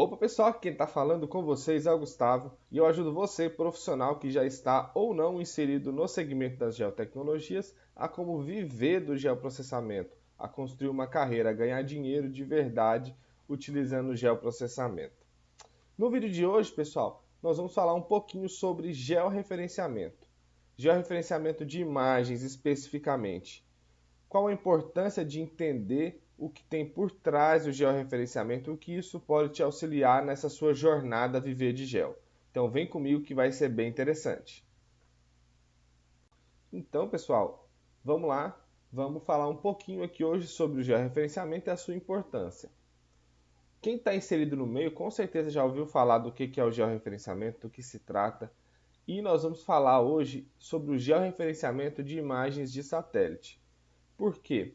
Opa pessoal, quem está falando com vocês é o Gustavo e eu ajudo você, profissional que já está ou não inserido no segmento das geotecnologias, a como viver do geoprocessamento, a construir uma carreira, a ganhar dinheiro de verdade utilizando o geoprocessamento. No vídeo de hoje, pessoal, nós vamos falar um pouquinho sobre georreferenciamento. Georreferenciamento de imagens especificamente. Qual a importância de entender o que tem por trás do georreferenciamento e o que isso pode te auxiliar nessa sua jornada a viver de geo. Então vem comigo que vai ser bem interessante. Então, pessoal, vamos lá. Vamos falar um pouquinho aqui hoje sobre o georreferenciamento e a sua importância. Quem está inserido no meio com certeza já ouviu falar do que é o georreferenciamento, do que se trata. E nós vamos falar hoje sobre o georreferenciamento de imagens de satélite. Por quê?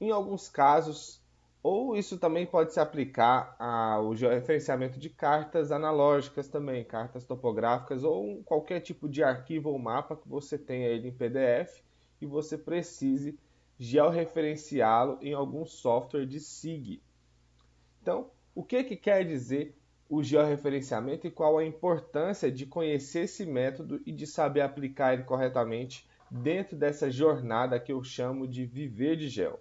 Em alguns casos, ou isso também pode se aplicar ao georreferenciamento de cartas analógicas também, cartas topográficas ou qualquer tipo de arquivo ou mapa que você tenha ele em PDF e você precise georreferenciá-lo em algum software de SIG. Então, o que quer dizer o georreferenciamento e qual a importância de conhecer esse método e de saber aplicar ele corretamente dentro dessa jornada que eu chamo de viver de geo?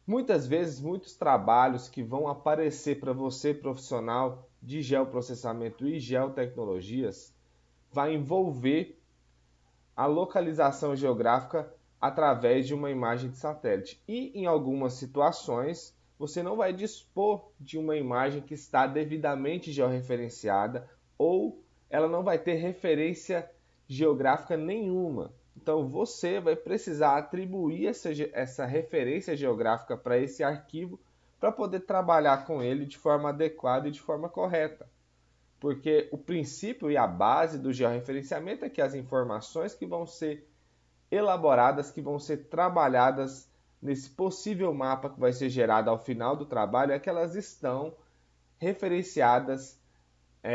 Muitas vezes, muitos trabalhos que vão aparecer para você, profissional de geoprocessamento e geotecnologias, vai envolver a localização geográfica através de uma imagem de satélite. E em algumas situações, você não vai dispor de uma imagem que está devidamente georreferenciada ou ela não vai ter referência geográfica nenhuma. Então você vai precisar atribuir essa referência geográfica para esse arquivo para poder trabalhar com ele de forma adequada e de forma correta. Porque o princípio e a base do georreferenciamento é que as informações que vão ser elaboradas, que vão ser trabalhadas nesse possível mapa que vai ser gerado ao final do trabalho, é que elas estão referenciadas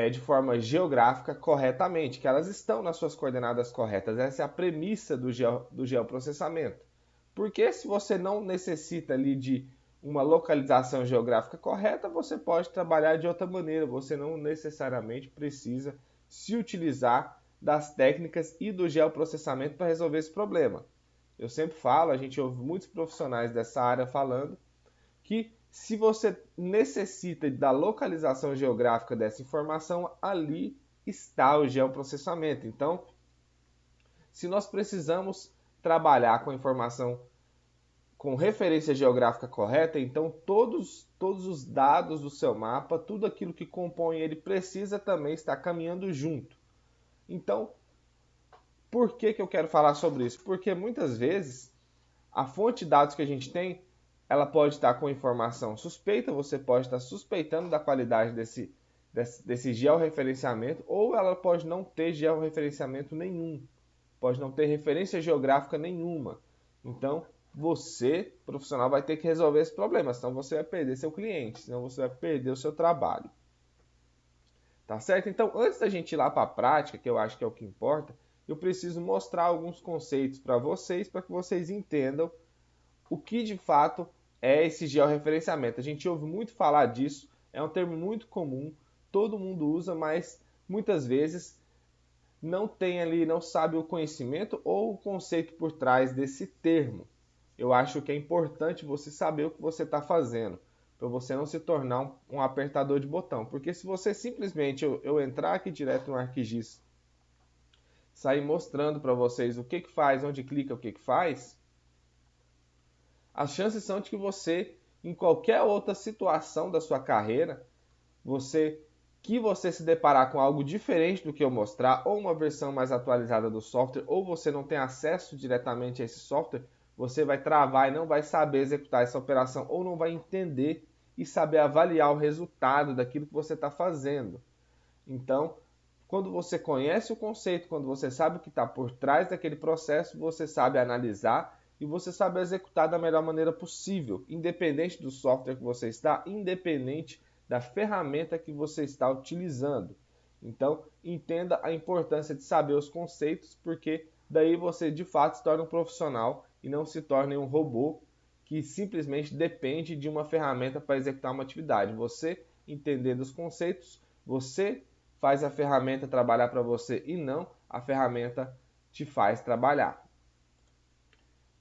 de forma geográfica corretamente, que elas estão nas suas coordenadas corretas. Essa é a premissa do geoprocessamento. Porque se você não necessita ali de uma localização geográfica correta, você pode trabalhar de outra maneira. Você não necessariamente precisa se utilizar das técnicas e do geoprocessamento para resolver esse problema. Eu sempre falo, a gente ouve muitos profissionais dessa área falando que se você necessita da localização geográfica dessa informação, ali está o geoprocessamento. Então, se nós precisamos trabalhar com a informação com referência geográfica correta, então todos os dados do seu mapa, tudo aquilo que compõe ele precisa também estar caminhando junto. Então, por que eu quero falar sobre isso? Porque muitas vezes a fonte de dados que a gente tem, ela pode estar com informação suspeita, você pode estar suspeitando da qualidade desse georreferenciamento, ou ela pode não ter georreferenciamento nenhum, pode não ter referência geográfica nenhuma. Então, você, profissional, vai ter que resolver esse problema, senão você vai perder seu cliente, senão você vai perder o seu trabalho. Tá certo? Então, antes da gente ir lá para a prática, que eu acho que é o que importa, eu preciso mostrar alguns conceitos para que vocês entendam o que de fato é esse georreferenciamento. A gente ouve muito falar disso, é um termo muito comum, todo mundo usa, mas muitas vezes não tem ali, não sabe o conhecimento ou o conceito por trás desse termo. Eu acho que é importante você saber o que você está fazendo, para você não se tornar um apertador de botão. Porque se você simplesmente eu entrar aqui direto no ArcGIS, sair mostrando para vocês o que faz, onde clica, o que faz, as chances são de que você, em qualquer outra situação da sua carreira, você se deparar com algo diferente do que eu mostrar, ou uma versão mais atualizada do software, ou você não tem acesso diretamente a esse software, você vai travar e não vai saber executar essa operação, ou não vai entender e saber avaliar o resultado daquilo que você está fazendo. Então, quando você conhece o conceito, quando você sabe o que está por trás daquele processo, você sabe analisar e você sabe executar da melhor maneira possível, independente do software que você está, independente da ferramenta que você está utilizando. Então, entenda a importância de saber os conceitos, porque daí você de fato se torna um profissional e não se torne um robô que simplesmente depende de uma ferramenta para executar uma atividade. Você entender dos conceitos, você faz a ferramenta trabalhar para você e não a ferramenta te faz trabalhar.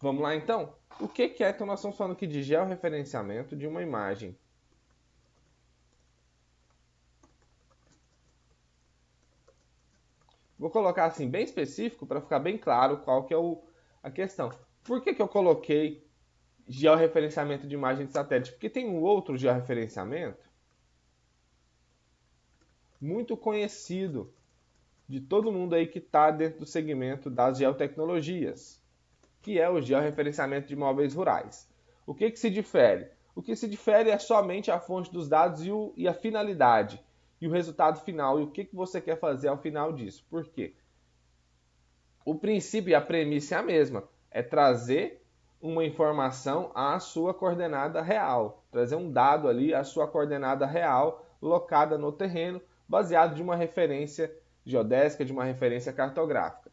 Vamos lá então? O que é? Então nós estamos falando aqui de georreferenciamento de uma imagem. Vou colocar assim bem específico para ficar bem claro qual que é a questão. Por que eu coloquei georreferenciamento de imagem de satélite? Porque tem um outro georreferenciamento muito conhecido de todo mundo aí que está dentro do segmento das geotecnologias, que é o georreferenciamento de imóveis rurais. O que se difere? O que se difere é somente a fonte dos dados e a finalidade, e o resultado final, e o que você quer fazer ao final disso. Por quê? O princípio e a premissa é a mesma, é trazer uma informação à sua coordenada real, trazer um dado ali à sua coordenada real, locada no terreno, baseado de uma referência geodésica, de uma referência cartográfica.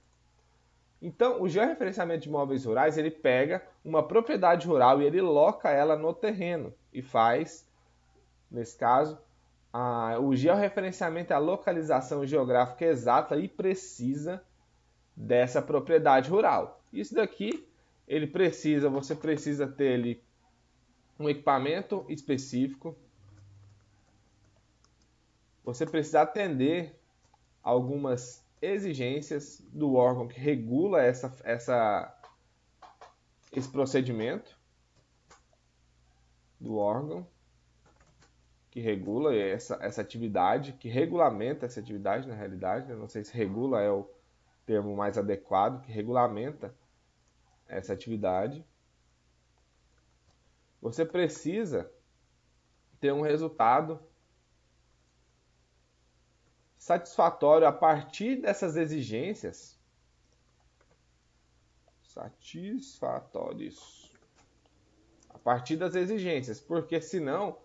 Então, o georreferenciamento de imóveis rurais, ele pega uma propriedade rural e ele loca ela no terreno e faz, nesse caso, o georreferenciamento é a localização geográfica exata e precisa dessa propriedade rural. Isso daqui, você precisa ter ali um equipamento específico, você precisa atender algumas exigências do órgão que regula esse procedimento, do órgão que regula essa atividade, que regulamenta essa atividade na realidade, não sei se regula é o termo mais adequado, que regulamenta essa atividade. Você precisa ter um resultado satisfatório a partir dessas exigências. Satisfatórios. A partir das exigências, porque senão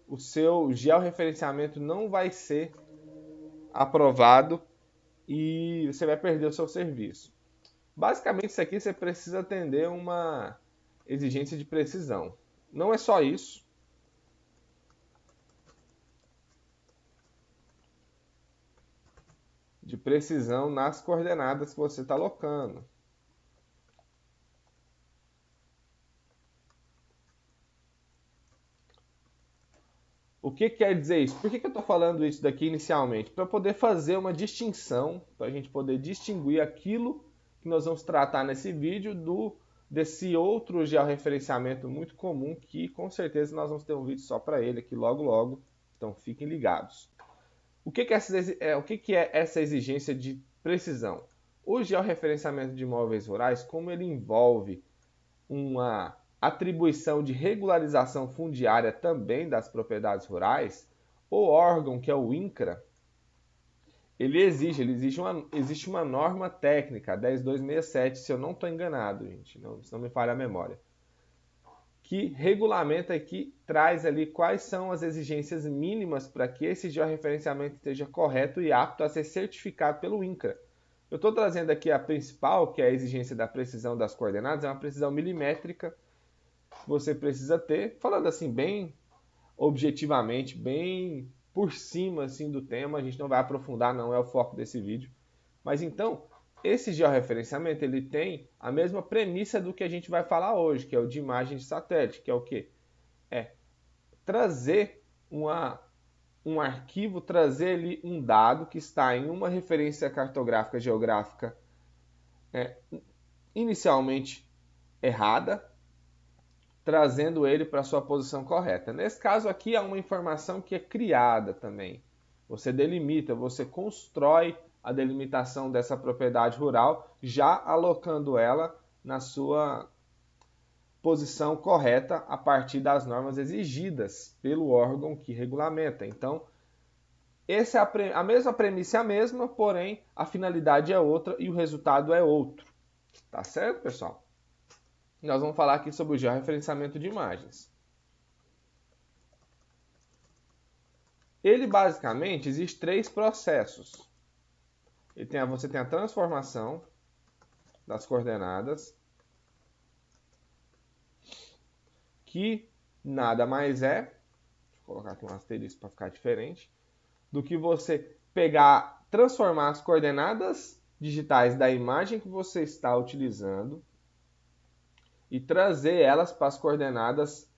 o seu georreferenciamento não vai ser aprovado e você vai perder o seu serviço. Basicamente, isso aqui você precisa atender uma exigência de precisão. Não é só isso. De precisão nas coordenadas que você está alocando. O que quer dizer isso? Por que eu estou falando isso daqui inicialmente? Para poder fazer uma distinção, para a gente poder distinguir aquilo que nós vamos tratar nesse vídeo desse outro georreferenciamento muito comum que com certeza nós vamos ter um vídeo só para ele aqui logo logo. Então fiquem ligados. O que é essa exigência de precisão? O georreferenciamento de imóveis rurais, como ele envolve uma atribuição de regularização fundiária também das propriedades rurais, o órgão, que é o INCRA, existe uma norma técnica, 10267, se eu não estou enganado, gente, se não me falha a memória, que regulamenta e que traz ali quais são as exigências mínimas para que esse georreferenciamento esteja correto e apto a ser certificado pelo INCRA. Eu estou trazendo aqui a principal, que é a exigência da precisão das coordenadas, é uma precisão milimétrica que você precisa ter, falando assim bem objetivamente, bem por cima assim, do tema, a gente não vai aprofundar, não é o foco desse vídeo. Mas então, esse georreferenciamento ele tem a mesma premissa do que a gente vai falar hoje, que é o de imagem de satélite, que é o quê? É trazer um arquivo, trazer ali um dado que está em uma referência cartográfica geográfica inicialmente errada, trazendo ele para a sua posição correta. Nesse caso aqui há uma informação que é criada também. Você delimita, você constrói a delimitação dessa propriedade rural, já alocando ela na sua posição correta a partir das normas exigidas pelo órgão que regulamenta. Então, a mesma premissa é a mesma, porém a finalidade é outra e o resultado é outro. Tá certo, pessoal? Nós vamos falar aqui sobre o georreferenciamento de imagens. Ele basicamente existe três processos. Você tem a transformação das coordenadas, que nada mais é, deixa eu colocar aqui um asterisco para ficar diferente, do que você pegar, transformar as coordenadas digitais da imagem que você está utilizando e trazer elas para as coordenadas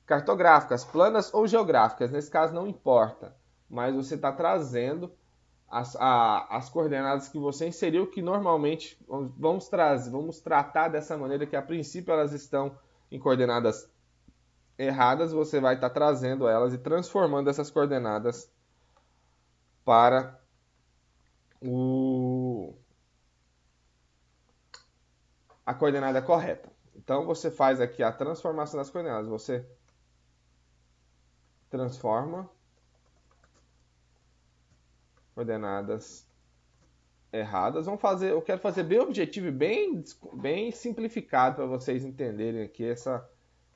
cartográficas, planas ou geográficas. Nesse caso não importa, mas você está trazendo as coordenadas que você inseriu, que normalmente vamos tratar dessa maneira, que a princípio elas estão em coordenadas erradas, você vai estar trazendo elas e transformando essas coordenadas para a coordenada correta. Então você faz aqui a transformação das coordenadas, você transforma coordenadas erradas. Eu quero fazer bem objetivo e bem simplificado para vocês entenderem aqui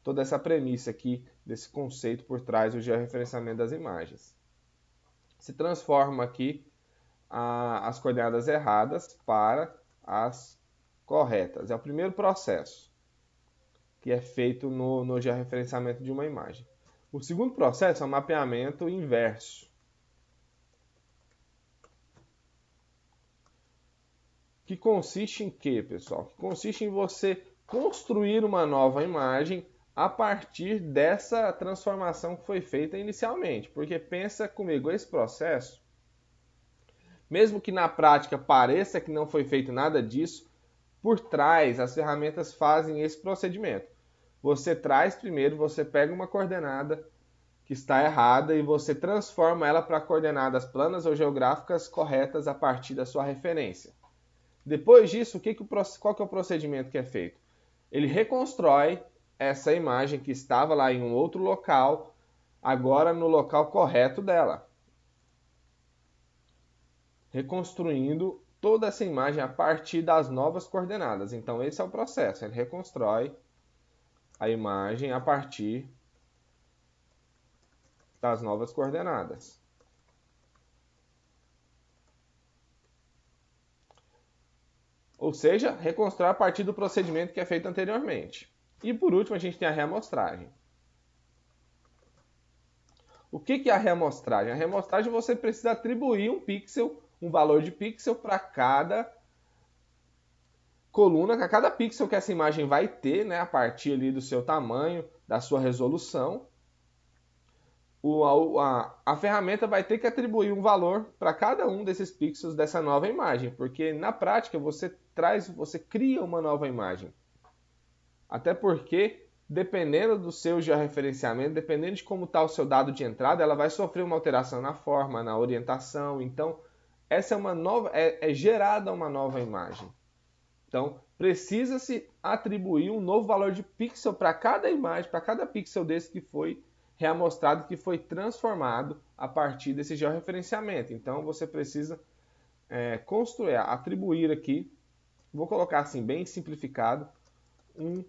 toda essa premissa aqui desse conceito por trás do georreferenciamento das imagens. Se transforma aqui as coordenadas erradas para as corretas. É o primeiro processo que é feito no georreferenciamento de uma imagem. O segundo processo é o mapeamento inverso, que consiste em quê, pessoal? Que consiste em você construir uma nova imagem a partir dessa transformação que foi feita inicialmente. Porque pensa comigo, esse processo, mesmo que na prática pareça que não foi feito nada disso, por trás as ferramentas fazem esse procedimento. Você traz primeiro, você pega uma coordenada que está errada e você transforma ela para coordenadas planas ou geográficas corretas a partir da sua referência. Depois disso, qual que é o procedimento que é feito? Ele reconstrói essa imagem que estava lá em um outro local, agora no local correto dela. Reconstruindo toda essa imagem a partir das novas coordenadas. Então esse é o processo, ele reconstrói a imagem a partir das novas coordenadas. Ou seja, reconstrói a partir do procedimento que é feito anteriormente. E por último, a gente tem a reamostragem. O que é a reamostragem? A reamostragem você precisa atribuir um valor de pixel para cada coluna, a cada pixel que essa imagem vai ter, né, a partir ali do seu tamanho, da sua resolução. A ferramenta vai ter que atribuir um valor para cada um desses pixels dessa nova imagem, porque na prática você cria uma nova imagem. Até porque, dependendo do seu georreferenciamento, dependendo de como está o seu dado de entrada, ela vai sofrer uma alteração na forma, na orientação. Então, essa é gerada uma nova imagem. Então, precisa-se atribuir um novo valor de pixel para cada imagem, para cada pixel desse que foi reamostrado, que foi transformado a partir desse georreferenciamento. Então, você precisa atribuir aqui, vou colocar assim, bem simplificado, um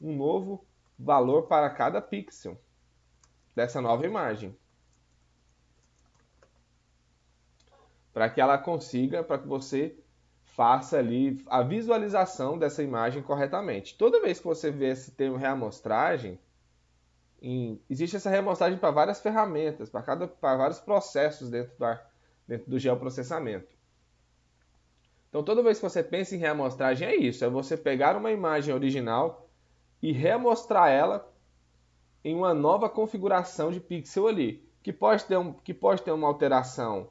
novo valor para cada pixel dessa nova imagem. Para que você faça ali a visualização dessa imagem corretamente. Toda vez que você vê esse termo reamostragem, existe essa reamostragem para várias ferramentas, para vários processos dentro do geoprocessamento. Então, toda vez que você pensa em reamostragem, é isso, é você pegar uma imagem original e reamostrar ela em uma nova configuração de pixel ali, que pode ter uma alteração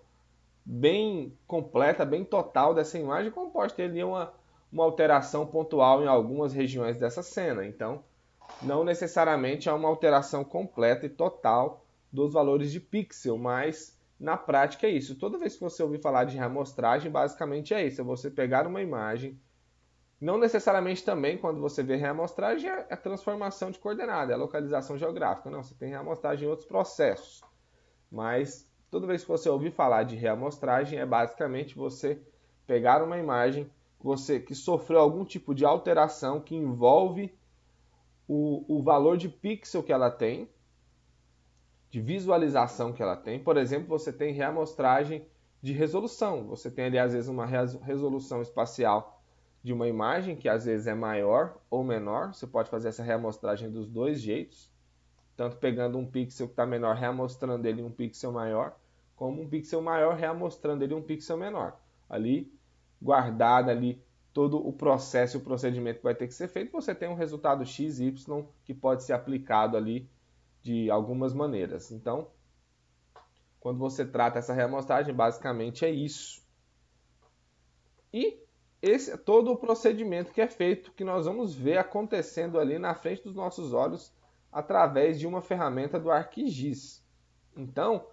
bem completa, bem total dessa imagem, como pode ter ali uma alteração pontual em algumas regiões dessa cena. Então, não necessariamente há uma alteração completa e total dos valores de pixel, mas na prática é isso. Toda vez que você ouvir falar de reamostragem, basicamente é isso, é você pegar uma imagem, não necessariamente também quando você vê reamostragem é a transformação de coordenada, é a localização geográfica, não, você tem reamostragem em outros processos, mas toda vez que você ouvir falar de reamostragem, é basicamente você pegar uma imagem que sofreu algum tipo de alteração que envolve o valor de pixel que ela tem, de visualização que ela tem. Por exemplo, você tem reamostragem de resolução. Você tem ali, às vezes, uma resolução espacial de uma imagem, que às vezes é maior ou menor. Você pode fazer essa reamostragem dos dois jeitos, tanto pegando um pixel que está menor, reamostrando ele um pixel maior, como um pixel maior, reamostrando ele um pixel menor. Ali, guardado ali todo o processo e o procedimento que vai ter que ser feito, você tem um resultado x, y, que pode ser aplicado ali de algumas maneiras. Então, quando você trata essa reamostragem, basicamente é isso. E esse é todo o procedimento que é feito, que nós vamos ver acontecendo ali na frente dos nossos olhos através de uma ferramenta do ArcGIS. Então,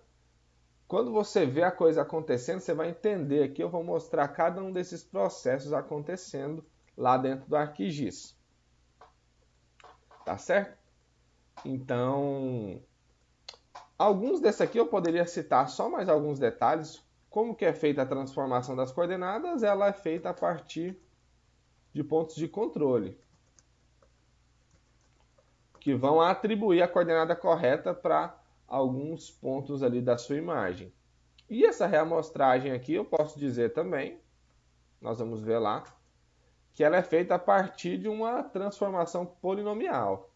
quando você vê a coisa acontecendo, você vai entender aqui, eu vou mostrar cada um desses processos acontecendo lá dentro do ArcGIS. Tá certo? Então, alguns desses aqui eu poderia citar só mais alguns detalhes. Como que é feita a transformação das coordenadas? Ela é feita a partir de pontos de controle, que vão atribuir a coordenada correta para alguns pontos ali da sua imagem. E essa reamostragem aqui eu posso dizer também, nós vamos ver lá, que ela é feita a partir de uma transformação polinomial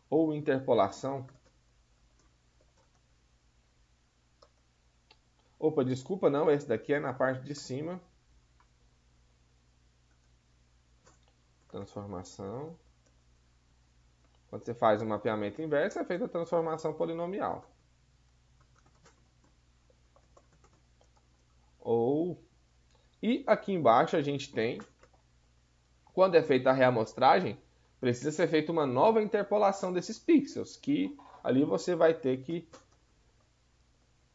ou interpolação. Opa, desculpa, não, esse daqui é na parte de cima. Transformação. Quando você faz um mapeamento inverso, é feita a transformação polinomial. E aqui embaixo a gente tem, quando é feita a reamostragem, precisa ser feita uma nova interpolação desses pixels, que ali você vai ter que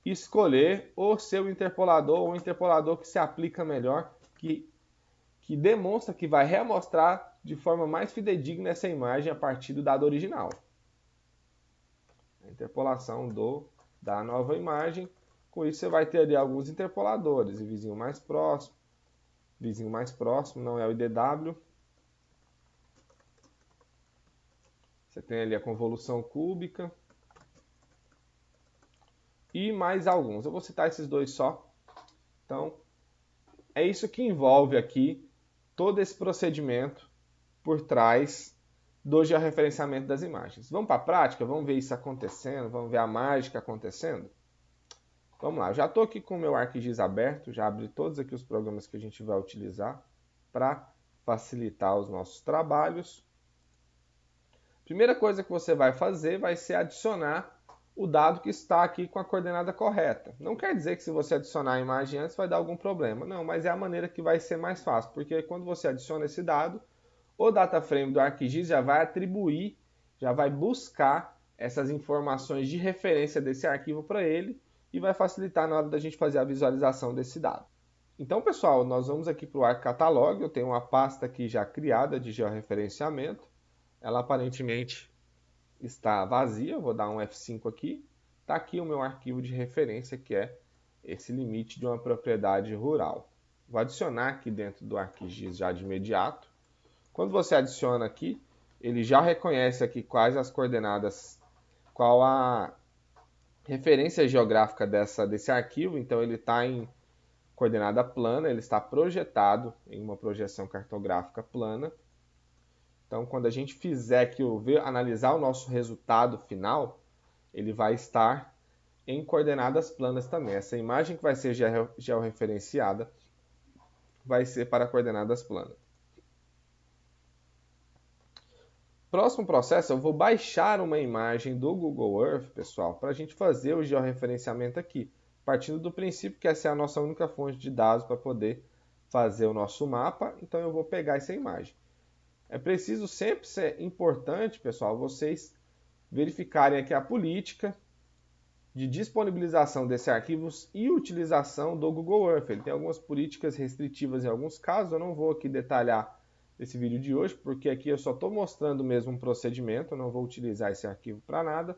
escolher o seu interpolador, ou o interpolador que se aplica melhor, que demonstra que vai reamostrar de forma mais fidedigna essa imagem a partir do dado original. A interpolação da nova imagem. Com isso você vai ter ali alguns interpoladores, e vizinho mais próximo não é o IDW. Você tem ali a convolução cúbica. E mais alguns. Eu vou citar esses dois só. Então, é isso que envolve aqui todo esse procedimento por trás do georreferenciamento das imagens. Vamos para a prática? Vamos ver isso acontecendo? Vamos ver a mágica acontecendo? Vamos lá, eu já estou aqui com o meu ArcGIS aberto, já abri todos aqui os programas que a gente vai utilizar para facilitar os nossos trabalhos. Primeira coisa que você vai fazer vai ser adicionar o dado que está aqui com a coordenada correta. Não quer dizer que se você adicionar a imagem antes vai dar algum problema, não, mas é a maneira que vai ser mais fácil, porque quando você adiciona esse dado, o DataFrame do ArcGIS já vai atribuir, já vai buscar essas informações de referência desse arquivo para ele, e vai facilitar na hora da gente fazer a visualização desse dado. Então, pessoal, nós vamos aqui para o ArcCatalog. Eu tenho uma pasta aqui já criada de georreferenciamento. Ela aparentemente está vazia. Eu vou dar um F5 aqui. Está aqui o meu arquivo de referência, que é esse limite de uma propriedade rural. Vou adicionar aqui dentro do ArcGIS já de imediato. Quando você adiciona aqui, ele já reconhece aqui quais as coordenadas, qual a referência geográfica desse arquivo. Então ele está em coordenada plana, ele está projetado em uma projeção cartográfica plana. Então quando a gente fizer aqui, analisar o nosso resultado final, ele vai estar em coordenadas planas também. Essa imagem que vai ser georreferenciada vai ser para coordenadas planas. Próximo processo, eu vou baixar uma imagem do Google Earth, pessoal, para a gente fazer o georreferenciamento aqui, partindo do princípio que essa é a nossa única fonte de dados para poder fazer o nosso mapa. Então eu vou pegar essa imagem. É preciso sempre ser importante, pessoal, vocês verificarem aqui a política de disponibilização desses arquivos e utilização do Google Earth. Ele tem algumas políticas restritivas em alguns casos, eu não vou aqui detalhar esse vídeo de hoje, porque aqui eu só estou mostrando mesmo um procedimento, eu não vou utilizar esse arquivo para nada,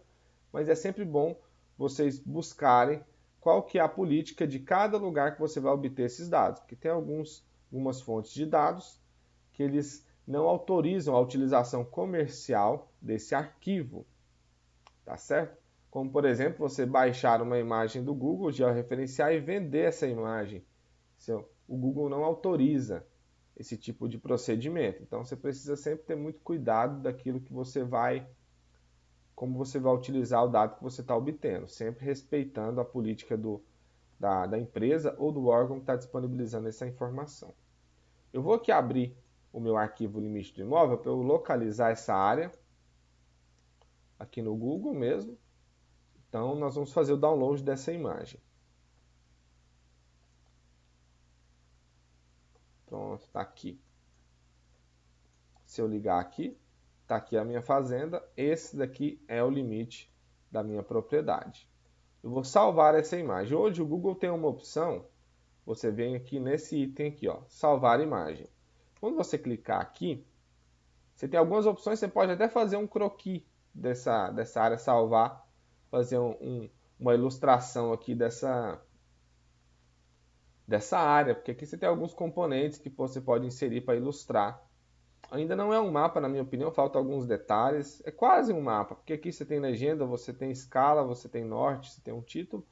mas é sempre bom vocês buscarem qual que é a política de cada lugar que você vai obter esses dados, porque tem algumas fontes de dados que eles não autorizam a utilização comercial desse arquivo, tá certo? Como, por exemplo, você baixar uma imagem do Google, georreferenciar e vender essa imagem. o Google não autoriza esse tipo de procedimento. Então você precisa sempre ter muito cuidado daquilo que você vai, como você vai utilizar o dado que você está obtendo, sempre respeitando a política da empresa ou do órgão que está disponibilizando essa informação. Eu vou aqui abrir o meu arquivo limite do imóvel para eu localizar essa área aqui no Google mesmo. Então nós vamos fazer o download dessa imagem. Pronto, está aqui. Se eu ligar aqui, está aqui a minha fazenda. Esse daqui é o limite da minha propriedade. Eu vou salvar essa imagem. Hoje o Google tem uma opção. Você vem aqui nesse item aqui, ó, salvar imagem. Quando você clicar aqui, você tem algumas opções. Você pode até fazer um croquis dessa área, salvar, fazer uma ilustração aqui dessa área, porque aqui você tem alguns componentes que você pode inserir para ilustrar. Ainda não é um mapa, na minha opinião, faltam alguns detalhes. É quase um mapa, porque aqui você tem legenda, você tem escala, você tem norte, você tem um título.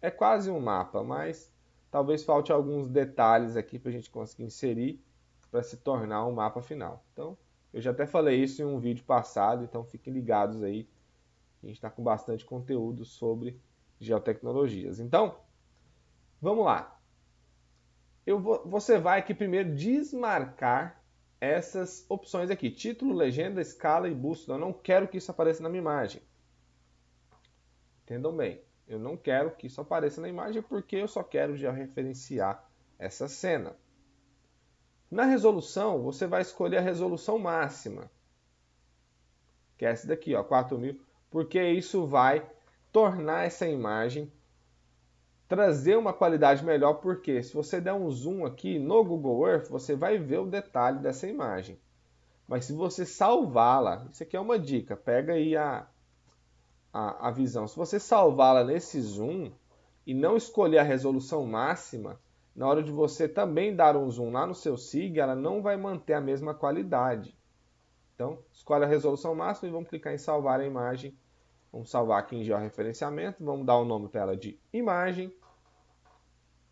É quase um mapa, mas talvez falte alguns detalhes aqui para a gente conseguir inserir para se tornar um mapa final. Então, eu já até falei isso em um vídeo passado, então fiquem ligados aí. A gente está com bastante conteúdo sobre geotecnologias. Então, vamos lá. Você vai aqui primeiro desmarcar essas opções aqui. Título, legenda, escala e bússola. Eu não quero que isso apareça na minha imagem. Entendam bem. Eu não quero que isso apareça na imagem porque eu só quero georreferenciar essa cena. Na resolução, você vai escolher a resolução máxima, que é essa daqui, ó, 4000, porque isso vai tornar essa imagem, trazer uma qualidade melhor, porque se você der um zoom aqui no Google Earth, você vai ver o detalhe dessa imagem. Mas se você salvá-la, isso aqui é uma dica, pega aí a visão. Se você salvá-la nesse zoom e não escolher a resolução máxima, na hora de você também dar um zoom lá no seu SIG, ela não vai manter a mesma qualidade. Então, escolhe a resolução máxima e vamos clicar em salvar a imagem. Vamos salvar aqui em georreferenciamento, vamos dar o nome para ela de imagem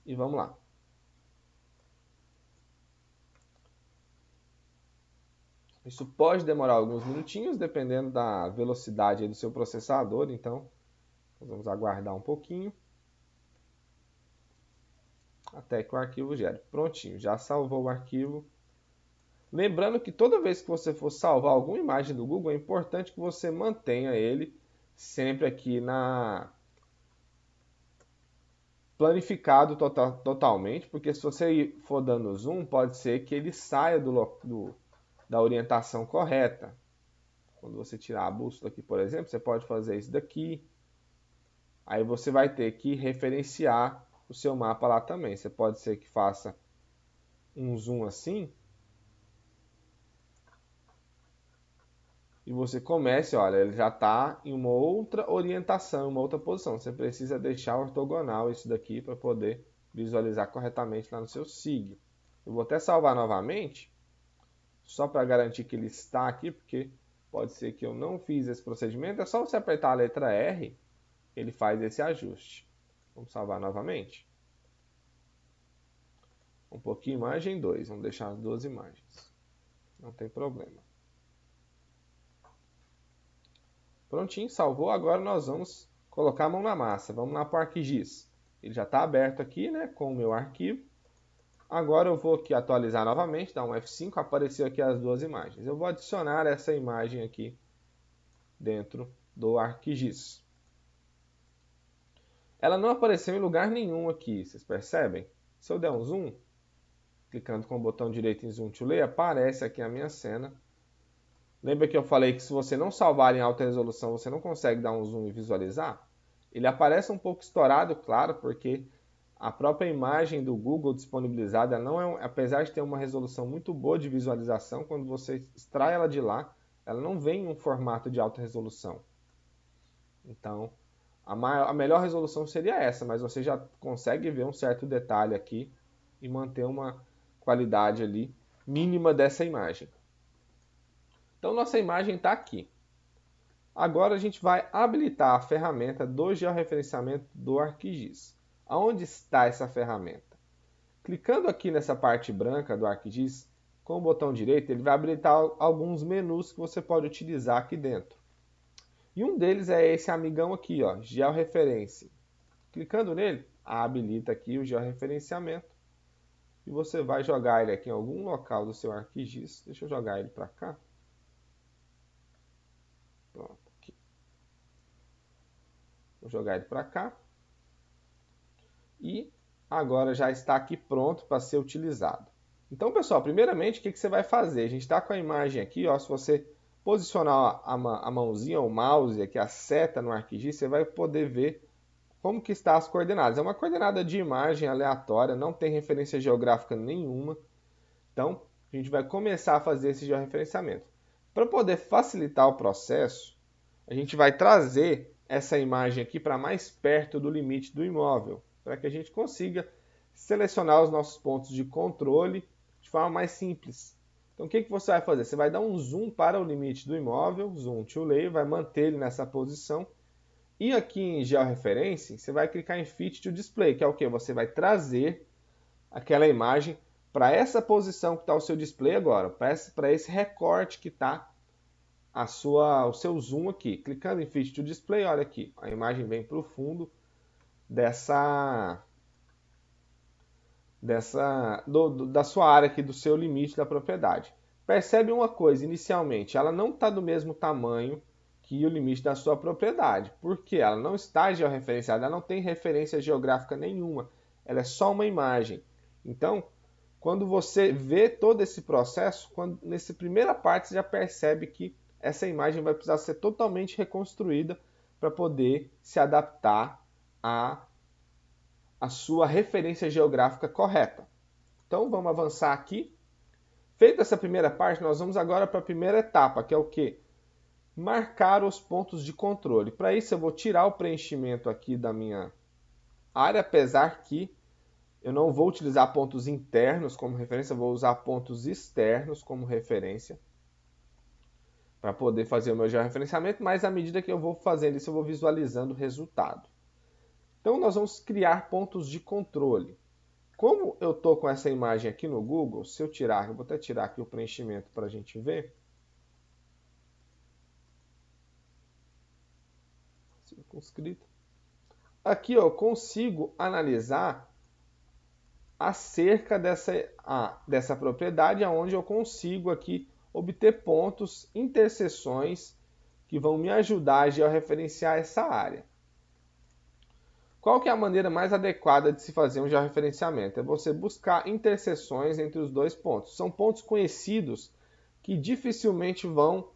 e vamos lá. Isso pode demorar alguns minutinhos, dependendo da velocidade do seu processador, então nós vamos aguardar um pouquinho até que o arquivo gere. Prontinho, já salvou o arquivo. Lembrando que toda vez que você for salvar alguma imagem do Google, é importante que você mantenha ele sempre aqui planificado totalmente, porque se você for dando zoom, pode ser que ele saia da orientação correta. Quando você tirar a bússola aqui, por exemplo, você pode fazer isso daqui. Aí você vai ter que referenciar o seu mapa lá também. Você pode ser que faça um zoom assim. E você comece, olha, ele já está em uma outra orientação, uma outra posição. Você precisa deixar ortogonal isso daqui para poder visualizar corretamente lá no seu SIG. Eu vou até salvar novamente, só para garantir que ele está aqui, porque pode ser que eu não fiz esse procedimento. É só você apertar a letra R, ele faz esse ajuste. Vamos salvar novamente. Um pouquinho, imagem 2. Vamos deixar as duas imagens. Não tem problema. Prontinho, salvou. Agora nós vamos colocar a mão na massa. Vamos lá para o ArcGIS. Ele já está aberto aqui, né, com o meu arquivo. Agora eu vou aqui atualizar novamente, dar um F5, apareceu aqui as duas imagens. Eu vou adicionar essa imagem aqui dentro do ArcGIS. Ela não apareceu em lugar nenhum aqui, vocês percebem? Se eu der um zoom, clicando com o botão direito em Zoom to Layer, aparece aqui a minha cena. Lembra que eu falei que se você não salvar em alta resolução, você não consegue dar um zoom e visualizar? Ele aparece um pouco estourado, claro, porque a própria imagem do Google disponibilizada, não é, apesar de ter uma resolução muito boa de visualização, quando você extrai ela de lá, ela não vem em um formato de alta resolução. Então, a melhor resolução seria essa, mas você já consegue ver um certo detalhe aqui e manter uma qualidade ali mínima dessa imagem. Então, nossa imagem está aqui. Agora a gente vai habilitar a ferramenta do georreferenciamento do ArcGIS. Aonde está essa ferramenta? Clicando aqui nessa parte branca do ArcGIS, com o botão direito, ele vai habilitar alguns menus que você pode utilizar aqui dentro. E um deles é esse amigão aqui, ó, georreferência. Clicando nele, habilita aqui o georreferenciamento. E você vai jogar ele aqui em algum local do seu ArcGIS. Deixa eu jogar ele para cá. Pronto, aqui. Vou jogar ele para cá. E agora já está aqui pronto para ser utilizado. Então, pessoal, primeiramente, o que você vai fazer? A gente está com a imagem aqui, ó, se você posicionar a mãozinha, o mouse, aqui, a seta no ArcGIS, você vai poder ver como que está as coordenadas. É uma coordenada de imagem aleatória, não tem referência geográfica nenhuma. Então, a gente vai começar a fazer esse georreferenciamento. Para poder facilitar o processo, a gente vai trazer essa imagem aqui para mais perto do limite do imóvel, para que a gente consiga selecionar os nossos pontos de controle de forma mais simples. Então, o que você vai fazer? Você vai dar um zoom para o limite do imóvel, zoom to layer, vai manter ele nessa posição. E aqui em georreferência, você vai clicar em Fit to Display, que é o que? Você vai trazer aquela imagem para essa posição que está o seu display agora, para esse recorte que está o seu zoom aqui. Clicando em Fit to Display, olha aqui, a imagem vem para o fundo da sua área aqui, do seu limite da propriedade. Percebe uma coisa, inicialmente, ela não está do mesmo tamanho que o limite da sua propriedade, porque ela não está georreferenciada, ela não tem referência geográfica nenhuma, ela é só uma imagem. Então, quando você vê todo esse processo, nessa primeira parte você já percebe que essa imagem vai precisar ser totalmente reconstruída para poder se adaptar à sua referência geográfica correta. Então, vamos avançar aqui. Feita essa primeira parte, nós vamos agora para a primeira etapa, que é o quê? Marcar os pontos de controle. Para isso, eu vou tirar o preenchimento aqui da minha área, apesar que eu não vou utilizar pontos internos como referência, eu vou usar pontos externos como referência para poder fazer o meu georreferenciamento, mas à medida que eu vou fazendo isso, eu vou visualizando o resultado. Então, nós vamos criar pontos de controle. Como eu estou com essa imagem aqui no Google, se eu tirar, eu vou até tirar aqui o preenchimento para a gente ver. Circunscrito. Aqui eu consigo analisar acerca dessa propriedade, onde eu consigo aqui obter pontos, interseções, que vão me ajudar a georreferenciar essa área. Qual que é a maneira mais adequada de se fazer um georreferenciamento? É você buscar interseções entre os dois pontos. São pontos conhecidos que dificilmente vão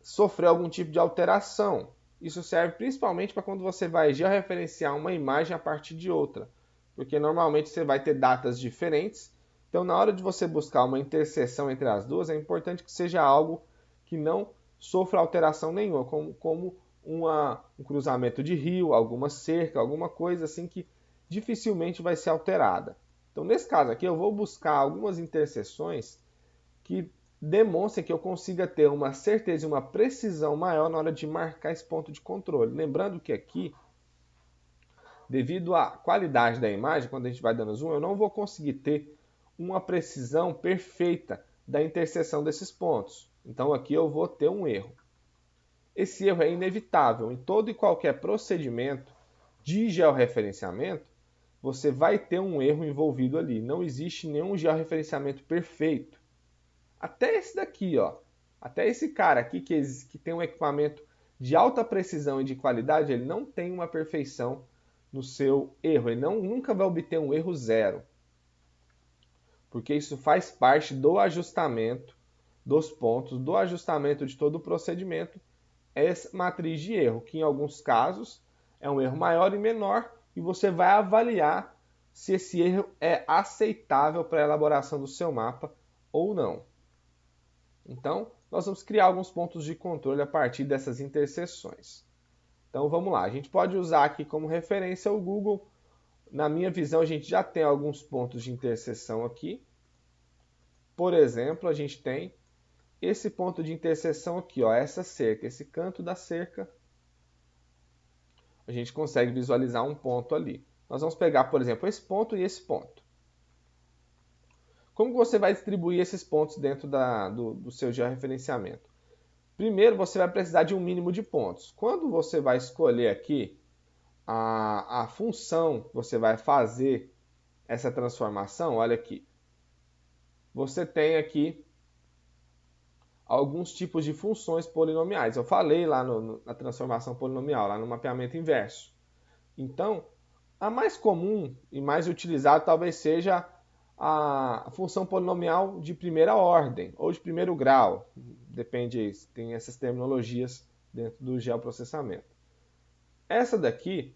sofrer algum tipo de alteração. Isso serve principalmente para quando você vai georreferenciar uma imagem a partir de outra, porque normalmente você vai ter datas diferentes. Então, na hora de você buscar uma interseção entre as duas, é importante que seja algo que não sofra alteração nenhuma, como um cruzamento de rio, alguma cerca, alguma coisa assim que dificilmente vai ser alterada. Então, nesse caso aqui, eu vou buscar algumas interseções que demonstrem que eu consiga ter uma certeza e uma precisão maior na hora de marcar esse ponto de controle. Lembrando que aqui, devido à qualidade da imagem, quando a gente vai dando zoom, eu não vou conseguir ter uma precisão perfeita da interseção desses pontos. Então aqui eu vou ter um erro. Esse erro é inevitável. Em todo e qualquer procedimento de georreferenciamento, você vai ter um erro envolvido ali. Não existe nenhum georreferenciamento perfeito. Até esse daqui, ó. Até esse cara aqui que tem um equipamento de alta precisão e de qualidade, ele não tem uma perfeição no seu erro. Ele nunca vai obter um erro zero. Porque isso faz parte do ajustamento dos pontos, do ajustamento de todo o procedimento, essa matriz de erro, que em alguns casos é um erro maior e menor, e você vai avaliar se esse erro é aceitável para a elaboração do seu mapa ou não. Então, nós vamos criar alguns pontos de controle a partir dessas interseções. Então, vamos lá. A gente pode usar aqui como referência o Google. Na minha visão, a gente já tem alguns pontos de interseção aqui. Por exemplo, a gente tem esse ponto de interseção aqui, ó, essa cerca, esse canto da cerca. A gente consegue visualizar um ponto ali. Nós vamos pegar, por exemplo, esse ponto e esse ponto. Como você vai distribuir esses pontos dentro do seu georreferenciamento? Primeiro, você vai precisar de um mínimo de pontos. Quando você vai escolher aqui a função que você vai fazer essa transformação, olha aqui. Você tem aqui alguns tipos de funções polinomiais. Eu falei lá na transformação polinomial, lá no mapeamento inverso. Então, a mais comum e mais utilizada talvez seja a função polinomial de primeira ordem ou de primeiro grau. Depende, tem essas terminologias dentro do geoprocessamento. Essa daqui,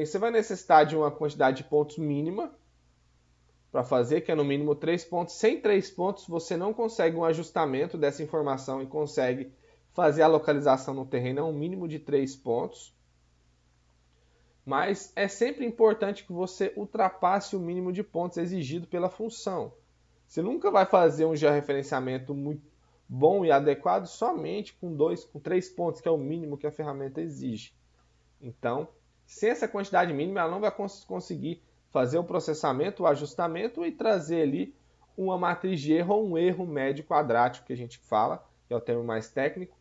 você vai necessitar de uma quantidade de pontos mínima para fazer, que é no mínimo 3 pontos. Sem 3 pontos, você não consegue um ajustamento dessa informação e consegue fazer a localização no terreno, é um mínimo de 3 pontos. Mas é sempre importante que você ultrapasse o mínimo de pontos exigido pela função. Você nunca vai fazer um georreferenciamento muito bom e adequado somente com 3 pontos, que é o mínimo que a ferramenta exige. Então, sem essa quantidade mínima, ela não vai conseguir fazer o processamento, o ajustamento e trazer ali uma matriz de erro ou um erro médio quadrático, que a gente fala, que é o termo mais técnico,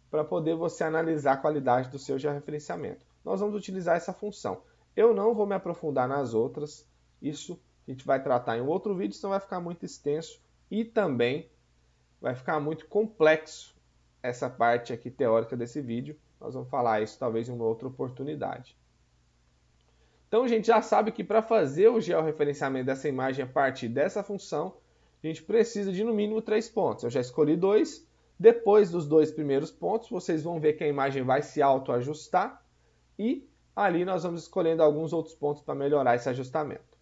para poder você analisar a qualidade do seu georreferenciamento. Nós vamos utilizar essa função. Eu não vou me aprofundar nas outras, isso a gente vai tratar em um outro vídeo, senão vai ficar muito extenso e também vai ficar muito complexo essa parte aqui teórica desse vídeo. Nós vamos falar isso talvez em uma outra oportunidade. Então a gente já sabe que para fazer o georreferenciamento dessa imagem a partir dessa função, a gente precisa de no mínimo 3 pontos. Eu já escolhi 2. Depois dos 2 primeiros pontos, vocês vão ver que a imagem vai se autoajustar e ali nós vamos escolhendo alguns outros pontos para melhorar esse ajustamento.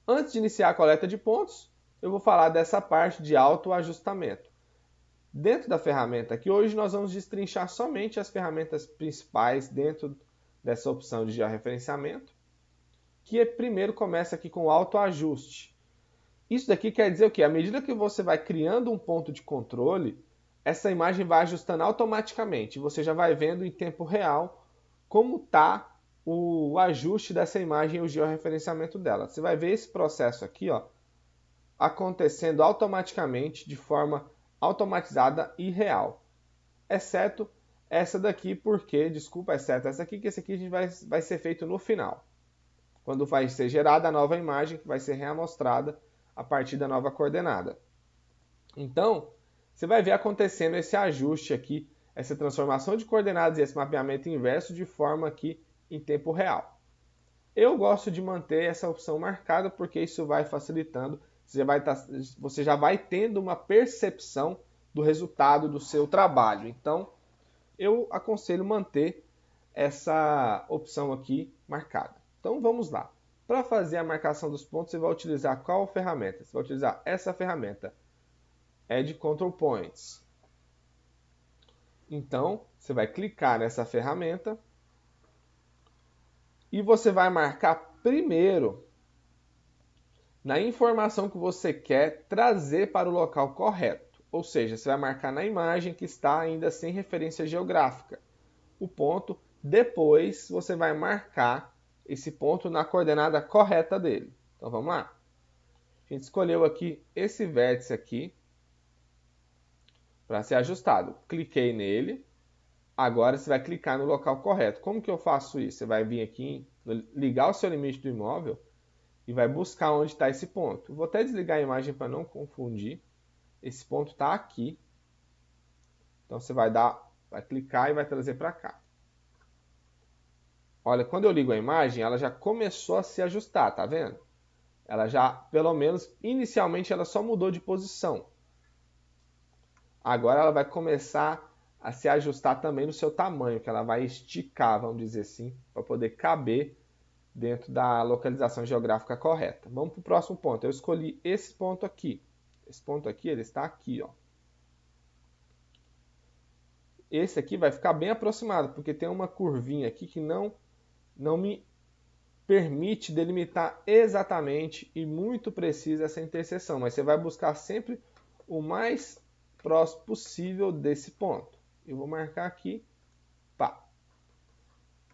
Antes de iniciar a coleta de pontos, eu vou falar dessa parte de autoajustamento. Dentro da ferramenta aqui, hoje nós vamos destrinchar somente as ferramentas principais dentro dessa opção de georreferenciamento, que primeiro começa aqui com o autoajuste. Isso daqui quer dizer o quê? À medida que você vai criando um ponto de controle, essa imagem vai ajustando automaticamente. Você já vai vendo em tempo real como está o ajuste dessa imagem e o georreferenciamento dela. Você vai ver esse processo aqui, ó, acontecendo automaticamente, de forma automatizada e real. Exceto essa daqui, exceto essa aqui, que esse aqui a gente vai ser feito no final. Quando vai ser gerada a nova imagem, que vai ser reamostrada a partir da nova coordenada. Então, você vai ver acontecendo esse ajuste aqui, essa transformação de coordenadas e esse mapeamento inverso de forma aqui em tempo real. Eu gosto de manter essa opção marcada porque isso vai facilitando, você já vai tendo uma percepção do resultado do seu trabalho. Então, eu aconselho manter essa opção aqui marcada. Então, vamos lá. Para fazer a marcação dos pontos, você vai utilizar qual ferramenta? Você vai utilizar essa ferramenta, Add Control Points. Então, você vai clicar nessa ferramenta e você vai marcar primeiro na informação que você quer trazer para o local correto. Ou seja, você vai marcar na imagem que está ainda sem referência geográfica o ponto, depois você vai marcar esse ponto na coordenada correta dele. Então vamos lá. A gente escolheu aqui esse vértice aqui para ser ajustado. Cliquei nele. Agora você vai clicar no local correto. Como que eu faço isso? Você vai vir aqui, ligar o seu limite do imóvel e vai buscar onde está esse ponto. Vou até desligar a imagem para não confundir. Esse ponto está aqui. Então você vai clicar e vai trazer para cá. Olha, quando eu ligo a imagem, ela já começou a se ajustar, tá vendo? Ela já, pelo menos, inicialmente ela só mudou de posição. Agora ela vai começar a se ajustar também no seu tamanho, que ela vai esticar, vamos dizer assim, para poder caber dentro da localização geográfica correta. Vamos para o próximo ponto. Eu escolhi esse ponto aqui. Esse ponto aqui, ele está aqui, ó. Esse aqui vai ficar bem aproximado, porque tem uma curvinha aqui que não me permite delimitar exatamente e muito precisa essa interseção, mas você vai buscar sempre o mais próximo possível desse ponto. Eu vou marcar aqui, pá.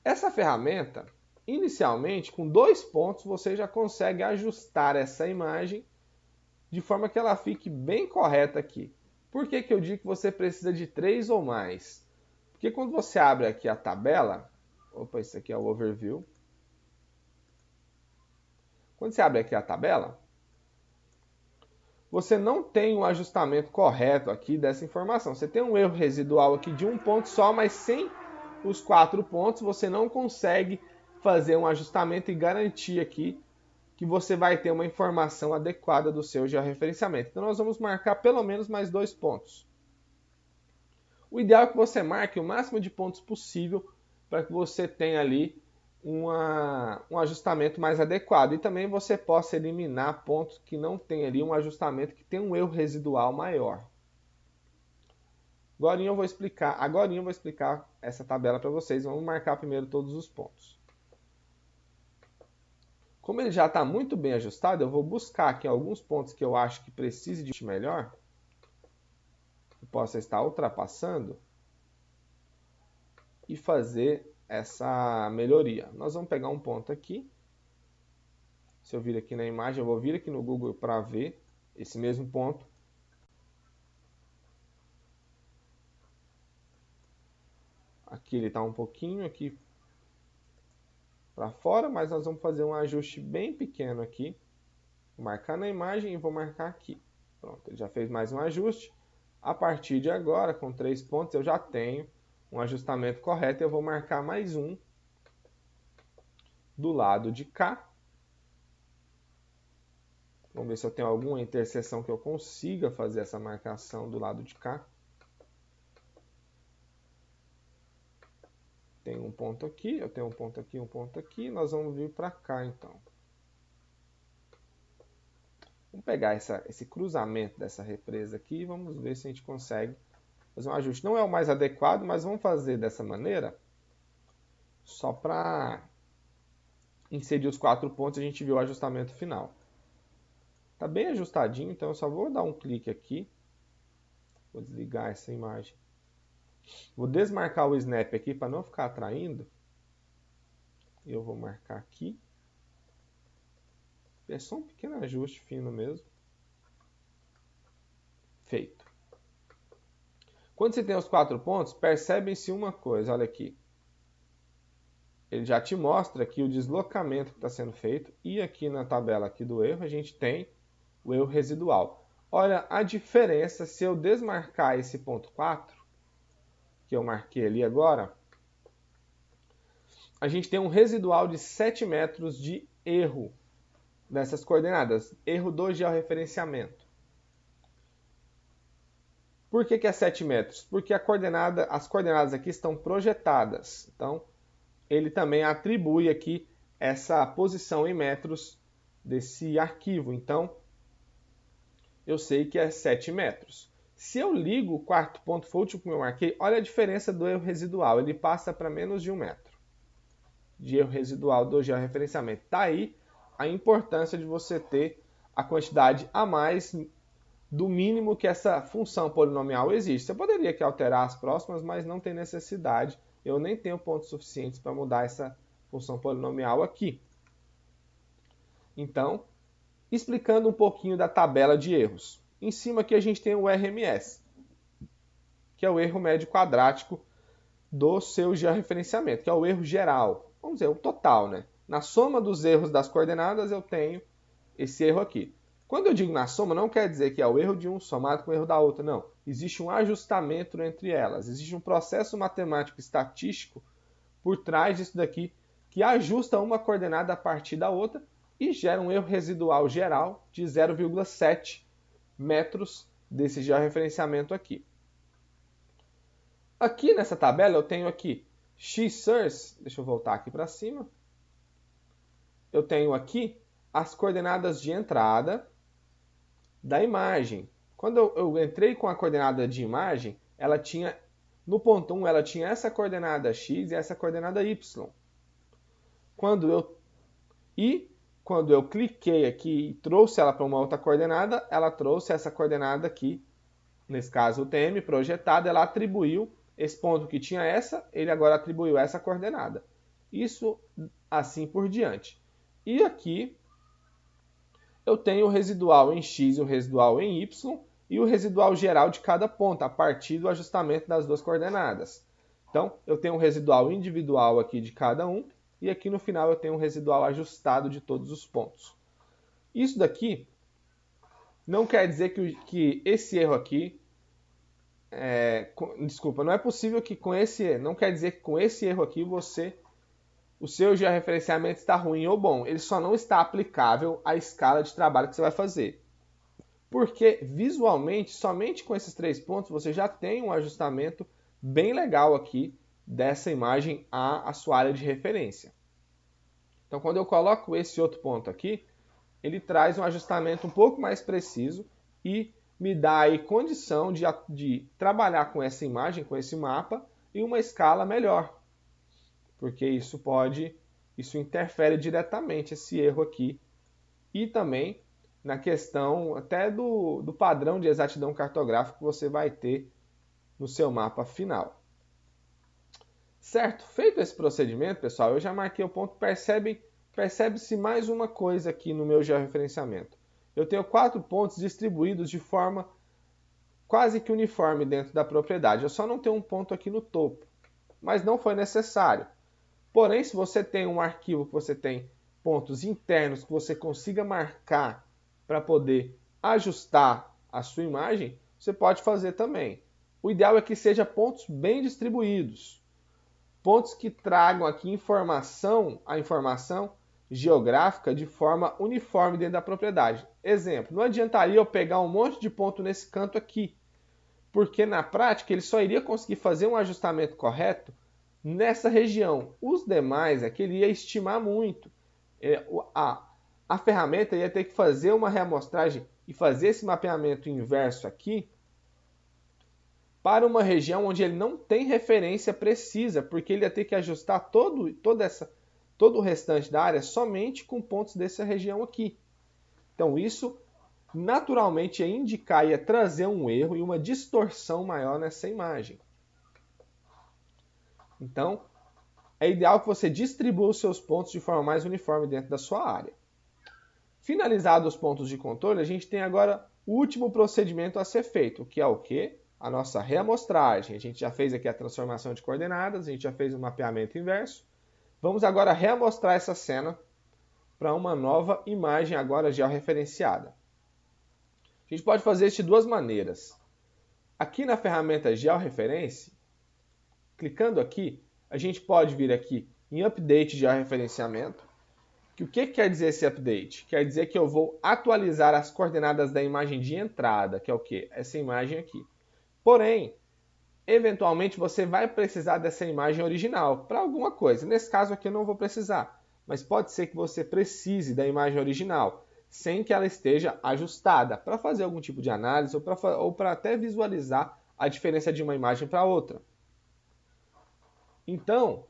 Essa ferramenta, inicialmente, com 2 pontos, você já consegue ajustar essa imagem de forma que ela fique bem correta aqui. Por que eu digo que você precisa de 3 ou mais? Porque quando você abre aqui a tabela, opa, isso aqui é o overview. Quando você abre aqui a tabela, você não tem um ajustamento correto aqui dessa informação. Você tem um erro residual aqui de 1 ponto só, mas sem os 4 pontos você não consegue fazer um ajustamento e garantir aqui que você vai ter uma informação adequada do seu georreferenciamento. Então nós vamos marcar pelo menos mais 2 pontos. O ideal é que você marque o máximo de pontos possível para que você tenha ali um ajustamento mais adequado. E também você possa eliminar pontos que não tem ali um ajustamento que tem um erro residual maior. Agora eu vou explicar essa tabela para vocês. Vamos marcar primeiro todos os pontos. Como ele já está muito bem ajustado, eu vou buscar aqui alguns pontos que eu acho que precise de melhor, que possa estar ultrapassando, e fazer essa melhoria. Nós vamos pegar um ponto aqui. Se eu vir aqui na imagem, eu vou vir aqui no Google para ver esse mesmo ponto. Aqui ele está um pouquinho aqui para fora, mas nós vamos fazer um ajuste bem pequeno aqui. Vou marcar na imagem e vou marcar aqui. Pronto, ele já fez mais um ajuste. A partir de agora, com 3 pontos, eu já tenho um ajustamento correto. Eu vou marcar mais um do lado de cá. Vamos ver se eu tenho alguma interseção que eu consiga fazer essa marcação do lado de cá. Tem um ponto aqui, eu tenho um ponto aqui, um ponto aqui. Nós vamos vir para cá, então. Vamos pegar esse cruzamento dessa represa aqui e vamos ver se a gente consegue fazer um ajuste. Não é o mais adequado, mas vamos fazer dessa maneira, só para inserir os 4 pontos e a gente ver o ajustamento final. Está bem ajustadinho, então eu só vou dar um clique aqui. Vou desligar essa imagem. Vou desmarcar o snap aqui para não ficar atraindo. Eu vou marcar aqui. É só um pequeno ajuste fino mesmo. Feito. Quando você tem os 4 pontos, percebem-se uma coisa, olha aqui. Ele já te mostra aqui o deslocamento que está sendo feito. E aqui na tabela aqui do erro, a gente tem o erro residual. Olha a diferença se eu desmarcar esse ponto 4, que eu marquei ali agora, a gente tem um residual de 7 metros de erro nessas coordenadas, erro do georreferenciamento. Por que é 7 metros? Porque as coordenadas aqui estão projetadas. Então, ele também atribui aqui essa posição em metros desse arquivo. Então, eu sei que é 7 metros. Se eu ligo o quarto ponto, foi o último que eu marquei, olha a diferença do erro residual. Ele passa para menos de 1 metro de erro residual do georreferenciamento. Está aí a importância de você ter a quantidade a mais do mínimo que essa função polinomial existe. Você poderia aqui alterar as próximas, mas não tem necessidade. Eu nem tenho pontos suficientes para mudar essa função polinomial aqui. Então, explicando um pouquinho da tabela de erros. Em cima aqui a gente tem o RMS, que é o erro médio quadrático do seu georreferenciamento, que é o erro geral. Vamos dizer, o total, né? Na soma dos erros das coordenadas eu tenho esse erro aqui. Quando eu digo na soma, não quer dizer que é o erro de um somado com o erro da outra, não. Existe um ajustamento entre elas. Existe um processo matemático estatístico por trás disso daqui que ajusta uma coordenada a partir da outra e gera um erro residual geral de 0,7 metros desse georreferenciamento aqui. Aqui nessa tabela eu tenho aqui x-source, deixa eu voltar aqui para cima. Eu tenho aqui as coordenadas de entrada da imagem. Quando eu entrei com a coordenada de imagem, ela tinha, no ponto 1, ela tinha essa coordenada x e essa coordenada y. Quando eu cliquei aqui e trouxe ela para uma outra coordenada, ela trouxe essa coordenada aqui, nesse caso o TM projetado, ela atribuiu esse ponto que tinha essa, ele agora atribuiu essa coordenada. isso assim por diante. E aqui eu tenho o residual em x e o residual em y e o residual geral de cada ponto, a partir do ajustamento das duas coordenadas. Então, eu tenho um residual individual aqui de cada um, e aqui no final eu tenho um residual ajustado de todos os pontos. Isso daqui não quer dizer que esse erro aqui, desculpa, não é possível que com esse, não quer dizer que com esse erro aqui o seu georreferenciamento está ruim ou bom. Ele só não está aplicável à escala de trabalho que você vai fazer. Porque visualmente, somente com esses 3 pontos, você já tem um ajustamento bem legal aqui dessa imagem à sua área de referência. Então, quando eu coloco esse outro ponto aqui, ele traz um ajustamento um pouco mais preciso e me dá aí condição de trabalhar com essa imagem, com esse mapa, em uma escala melhor. Porque isso interfere diretamente esse erro aqui. E também na questão até do padrão de exatidão cartográfica que você vai ter no seu mapa final. Certo? Feito esse procedimento, pessoal, eu já marquei o ponto. Percebe-se mais uma coisa aqui no meu georreferenciamento. Eu tenho 4 pontos distribuídos de forma quase que uniforme dentro da propriedade. Eu só não tenho um ponto aqui no topo, mas não foi necessário. Porém, se você tem um arquivo que você tem pontos internos que você consiga marcar para poder ajustar a sua imagem, você pode fazer também. O ideal é que seja pontos bem distribuídos. Pontos que tragam aqui a informação geográfica de forma uniforme dentro da propriedade. Exemplo, não adiantaria eu pegar um monte de ponto nesse canto aqui, porque na prática ele só iria conseguir fazer um ajustamento correto nessa região. Os demais aqui ele ia estimar muito. A ferramenta ia ter que fazer uma reamostragem e fazer esse mapeamento inverso aqui para uma região onde ele não tem referência precisa, porque ele ia ter que ajustar todo o restante da área somente com pontos dessa região aqui. Então isso naturalmente ia indicar, ia trazer um erro e uma distorção maior nessa imagem. Então, é ideal que você distribua os seus pontos de forma mais uniforme dentro da sua área. Finalizados os pontos de controle, a gente tem agora o último procedimento a ser feito, que é o quê? A nossa reamostragem. A gente já fez aqui a transformação de coordenadas, a gente já fez o mapeamento inverso. Vamos agora reamostrar essa cena para uma nova imagem agora georreferenciada. A gente pode fazer isso de duas maneiras. Aqui na ferramenta Georreference, clicando aqui, a gente pode vir aqui em Update Georreferenciamento. O que quer dizer esse update? Quer dizer que eu vou atualizar as coordenadas da imagem de entrada, que é o quê? Essa imagem aqui. Porém, eventualmente você vai precisar dessa imagem original para alguma coisa. Nesse caso aqui eu não vou precisar, mas pode ser que você precise da imagem original, sem que ela esteja ajustada, para fazer algum tipo de análise ou para até visualizar a diferença de uma imagem para outra. Então,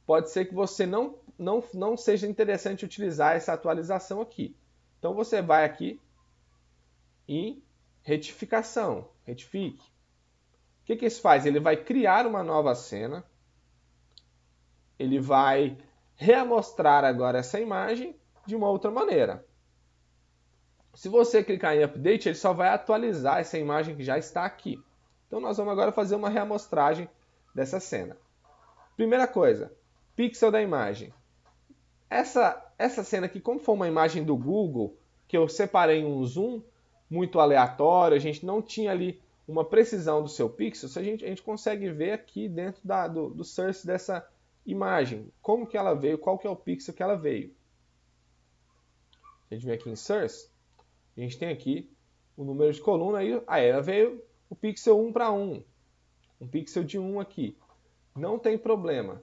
pode ser que você não seja interessante utilizar essa atualização aqui. Então você vai aqui em retificação, retifique. O que isso faz? Ele vai criar uma nova cena, ele vai reamostrar agora essa imagem de uma outra maneira. Se você clicar em Update, ele só vai atualizar essa imagem que já está aqui. Então nós vamos agora fazer uma reamostragem dessa cena. Primeira coisa, pixel da imagem. Essa cena aqui, como foi uma imagem do Google, que eu separei um zoom muito aleatório, a gente não tinha ali uma precisão do seu pixel, a gente consegue ver aqui dentro do source dessa imagem, como que ela veio, qual que é o pixel que ela veio. A gente vem aqui em source, a gente tem aqui o número de coluna, aí ela veio o pixel 1 para 1, um pixel de 1 aqui. Não tem problema.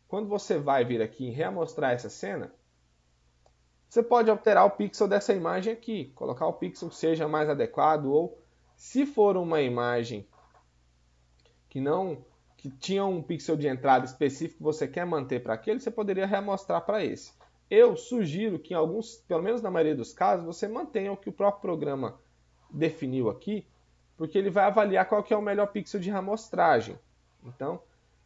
Quando você vai vir aqui em reamostrar essa cena, você pode alterar o pixel dessa imagem aqui, colocar o pixel que seja mais adequado, ou se for uma imagem que tinha um pixel de entrada específico que você quer manter para aquele, você poderia reamostrar para esse. Eu sugiro que em alguns, pelo menos na maioria dos casos, você mantenha o que o próprio programa definiu aqui, porque ele vai avaliar qual que é o melhor pixel de reamostragem. Então,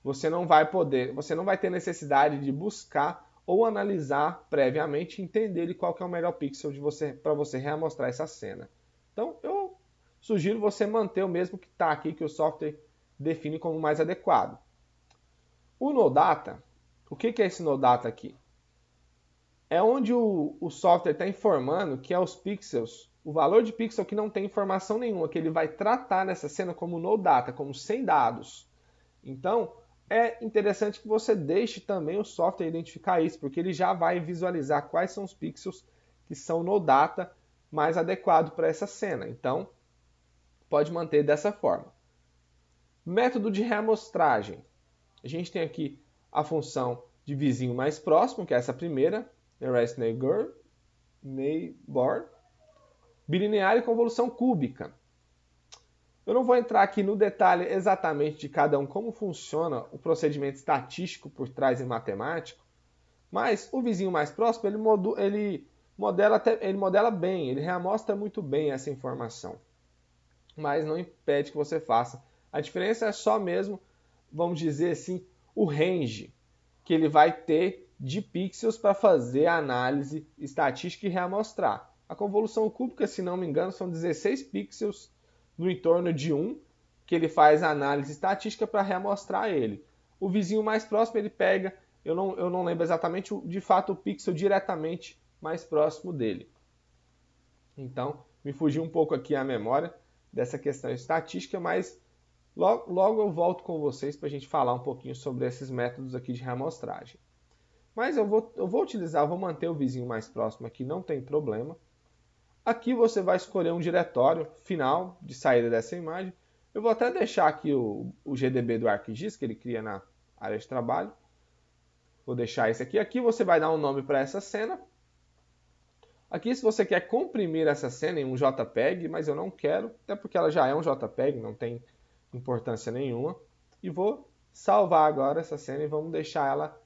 você não vai ter necessidade de buscar ou analisar previamente e entender qual que é o melhor pixel para você reamostrar essa cena. Então, eu sugiro você manter o mesmo que está aqui, que o software define como mais adequado. O NoData, o que é esse NoData aqui? É onde o software está informando que é os pixels, o valor de pixel que não tem informação nenhuma, que ele vai tratar nessa cena como NoData, como sem dados. Então, é interessante que você deixe também o software identificar isso, porque ele já vai visualizar quais são os pixels que são NoData mais adequado para essa cena. Então, pode manter dessa forma. Método de reamostragem. A gente tem aqui a função de vizinho mais próximo, que é essa primeira, nearest neighbor, bilinear e convolução cúbica. Eu não vou entrar aqui no detalhe exatamente de cada um, como funciona o procedimento estatístico por trás em matemático, mas o vizinho mais próximo, ele modela bem, ele reamostra muito bem essa informação, mas não impede que você faça. A diferença é só mesmo, vamos dizer assim, o range que ele vai ter de pixels para fazer a análise estatística e reamostrar. A convolução cúbica, se não me engano, são 16 pixels no entorno de 1, que ele faz a análise estatística para reamostrar ele. O vizinho mais próximo, ele pega, eu não lembro exatamente, de fato, o pixel diretamente mais próximo dele. Então, me fugiu um pouco aqui a memória dessa questão estatística, mas logo eu volto com vocês para a gente falar um pouquinho sobre esses métodos aqui de reamostragem. Mas eu vou manter o vizinho mais próximo aqui, não tem problema. Aqui você vai escolher um diretório final de saída dessa imagem. Eu vou até deixar aqui o GDB do ArcGIS, que ele cria na área de trabalho. Vou deixar esse aqui. Aqui você vai dar um nome para essa cena. Aqui, se você quer comprimir essa cena em um JPEG, mas eu não quero, até porque ela já é um JPEG, não tem importância nenhuma. E vou salvar agora essa cena e vamos deixar ela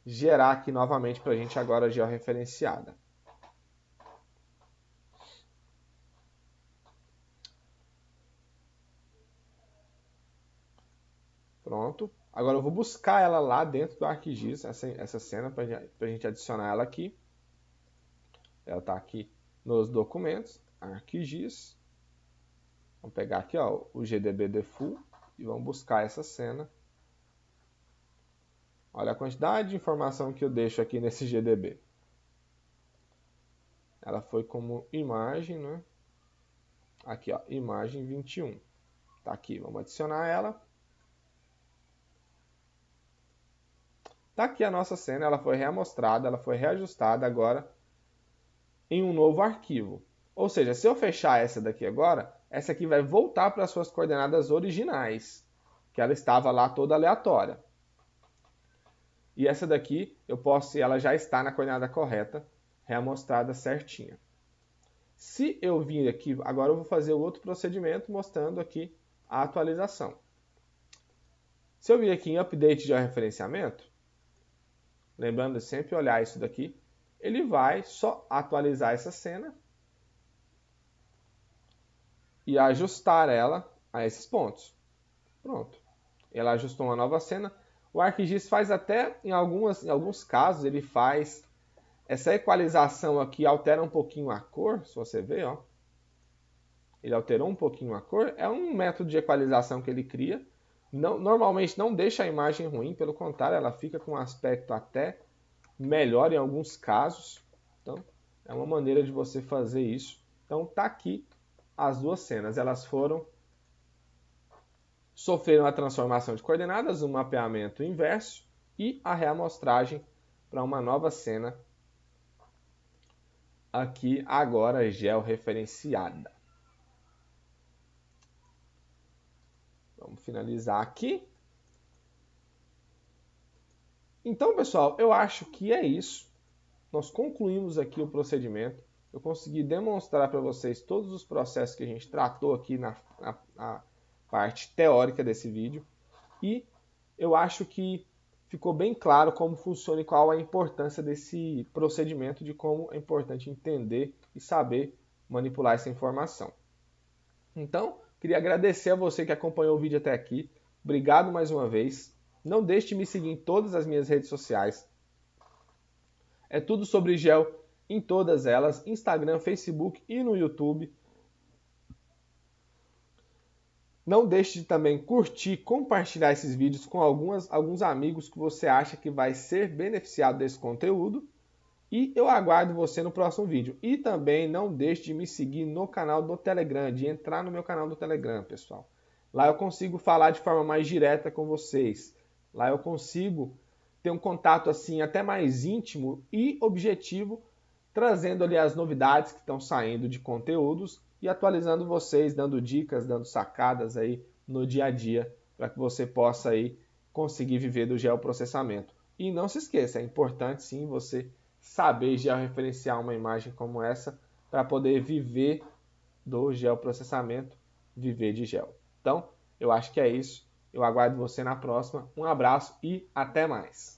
gerar aqui novamente para a gente agora georreferenciada. Pronto. Agora eu vou buscar ela lá dentro do ArcGIS, essa cena, para a gente adicionar ela aqui. Ela está aqui nos documentos, ArcGIS. Vamos pegar aqui ó, o GDB default e vamos buscar essa cena. Olha a quantidade de informação que eu deixo aqui nesse GDB. Ela foi como imagem, né? Aqui ó, imagem 21. Tá aqui, vamos adicionar ela. Tá aqui a nossa cena, ela foi reamostrada, ela foi reajustada agora em um novo arquivo. Ou seja, se eu fechar essa daqui agora, essa aqui vai voltar para as suas coordenadas originais, que ela estava lá toda aleatória. E essa daqui, ela já está na coordenada correta, reamostrada certinha. Se eu vir aqui, agora eu vou fazer o outro procedimento mostrando aqui a atualização. Se eu vir aqui em Update de referenciamento, lembrando de sempre olhar isso daqui, ele vai só atualizar essa cena e ajustar ela a esses pontos. Pronto. Ela ajustou uma nova cena. O ArcGIS faz até, em alguns casos, ele faz essa equalização aqui, altera um pouquinho a cor, se você ver, ó. Ele alterou um pouquinho a cor. É um método de equalização que ele cria. Normalmente não deixa a imagem ruim, pelo contrário, ela fica com um aspecto até melhor em alguns casos. Então, é uma maneira de você fazer isso. Então, tá aqui as duas cenas. Elas sofreram a transformação de coordenadas, o mapeamento inverso e a reamostragem para uma nova cena aqui agora georreferenciada. Vamos finalizar aqui. Então, pessoal, eu acho que é isso. Nós concluímos aqui o procedimento. Eu consegui demonstrar para vocês todos os processos que a gente tratou aqui na parte teórica desse vídeo. E eu acho que ficou bem claro como funciona e qual a importância desse procedimento, de como é importante entender e saber manipular essa informação. Então, queria agradecer a você que acompanhou o vídeo até aqui. Obrigado mais uma vez. Não deixe de me seguir em todas as minhas redes sociais. É tudo sobre gel em todas elas, Instagram, Facebook e no YouTube. Não deixe de também curtir, compartilhar esses vídeos com alguns amigos que você acha que vai ser beneficiado desse conteúdo. E eu aguardo você no próximo vídeo. E também não deixe de me seguir no canal do Telegram, de entrar no meu canal do Telegram, pessoal. Lá eu consigo falar de forma mais direta com vocês. Lá eu consigo ter um contato assim até mais íntimo e objetivo, trazendo ali as novidades que estão saindo de conteúdos e atualizando vocês, dando dicas, dando sacadas aí no dia a dia, para que você possa aí conseguir viver do geoprocessamento. E não se esqueça, é importante sim você saber georreferenciar uma imagem como essa para poder viver do geoprocessamento, viver de gel. Então, eu acho que é isso. Eu aguardo você na próxima. Um abraço e até mais.